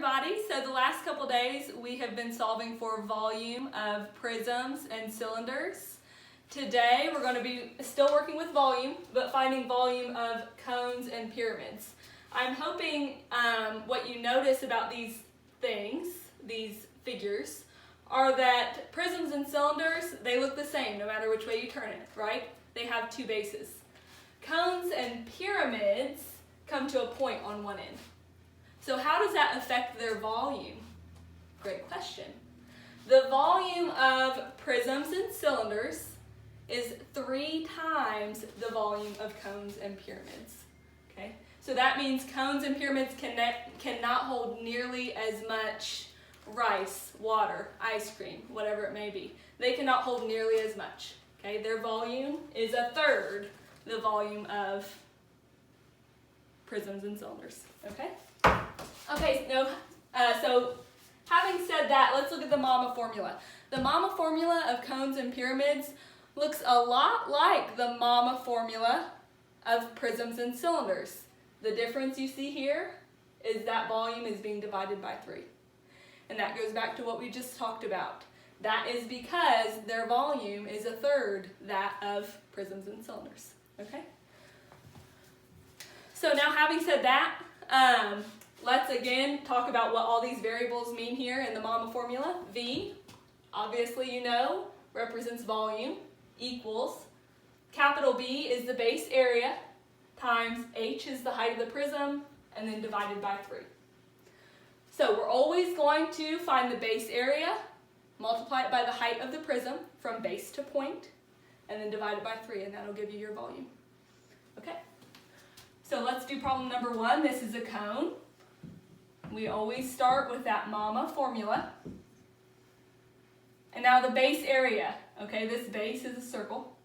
everybody. So the last couple days we have been solving for volume of prisms and cylinders. Today we're going to be still working with volume, but finding volume of cones and pyramids. I'm hoping what you notice about these things, these figures, are that prisms and cylinders, they look the same no matter which way you turn it, right? They have two bases. Cones and pyramids come to a point on one end. So how does that affect their volume? Great question. The volume of prisms and cylinders is 3 times the volume of cones and pyramids. Okay? So that means cones and pyramids cannot hold nearly as much rice, water, ice cream, whatever it may be. They cannot hold nearly as much. Okay? Their volume is 1/3 the volume of prisms and cylinders. Okay? Okay, so having said that, let's look at the MAMA formula. The MAMA formula of cones and pyramids looks a lot like the MAMA formula of prisms and cylinders. The difference you see here is that volume is being divided by 3. And that goes back to what we just talked about. That is because their volume is 1/3 that of prisms and cylinders. Okay? So now having said that, let's again talk about what all these variables mean here in the MAMA formula. V, obviously you know, represents volume, equals capital B is the base area times H is the height of the prism, and then divided by 3. So we're always going to find the base area, multiply it by the height of the prism from base to point, and then divide it by 3, and that'll give you your volume. Okay? So let's do problem number 1. This is a cone. We always start with that MAMA formula. And now the base area. Okay, this base is a circle.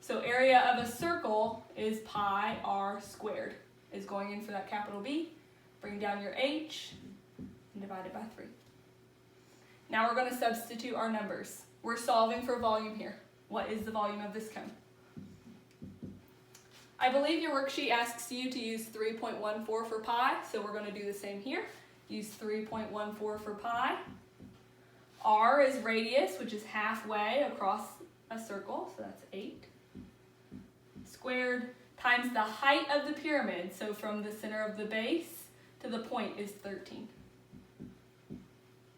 So area of a circle is pi r squared. Is going in for that capital B. Bring down your H and divide it by 3. Now we're going to substitute our numbers. We're solving for volume here. What is the volume of this cone? I believe your worksheet asks you to use 3.14 for pi, so we're going to do the same here. Use 3.14 for pi. R is radius, which is halfway across a circle, so that's 8. Squared times the height of the pyramid, so from the center of the base to the point is 13.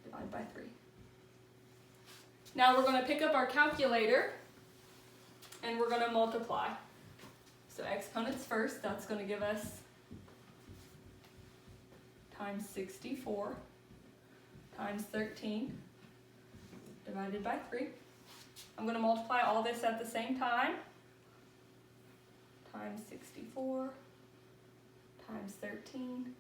Divide by 3. Now we're going to pick up our calculator and we're going to multiply. So exponents first, that's going to give us times 64 times 13 divided by 3. I'm going to multiply all this at the same time. Times 64 times 13.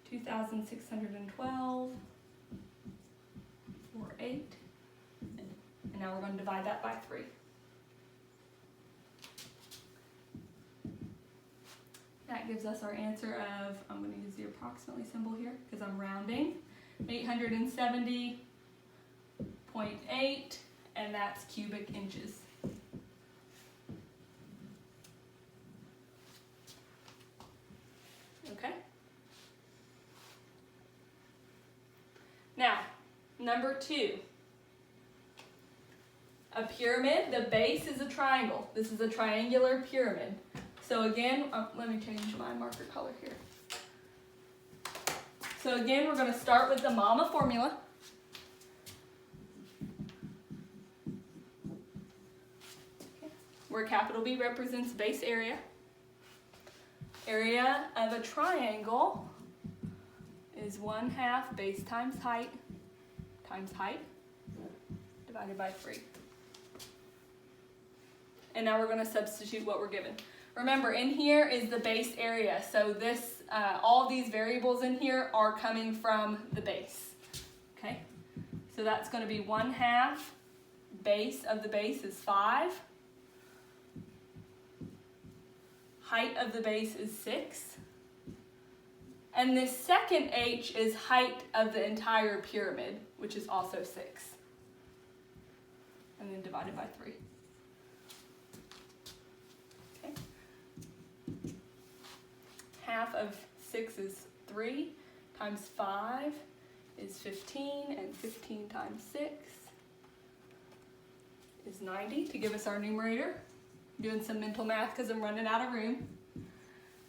2,612 or 8. And now we're going to divide that by 3. That gives us our answer of, I'm going to use the approximately symbol here because I'm rounding, 870.8, and that's cubic inches. Okay? Now, number 2. A pyramid, the base is a triangle. This is a triangular pyramid. So again, let me change my marker color here. So again, we're going to start with the MAMA formula. Where capital B represents base area. Area of a triangle is 1/2 base times height divided by 3. And now we're going to substitute what we're given. Remember, in here is the base area, so this, all these variables in here are coming from the base. Okay, so that's going to be 1/2 base of the base is 5. Height of the base is 6. And this second H is height of the entire pyramid, which is also 6. And then divided by 3. Okay. half of 6 is 3, times 5 is 15, and 15 times 6 is 90 to give us our numerator. Doing some mental math because I'm running out of room.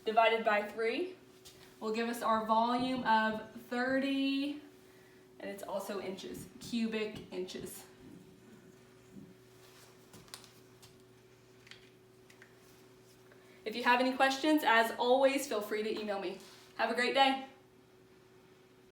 Divided by 3 will give us our volume of 30, and it's also inches, cubic inches. If you have any questions, as always, feel free to email me. Have a great day.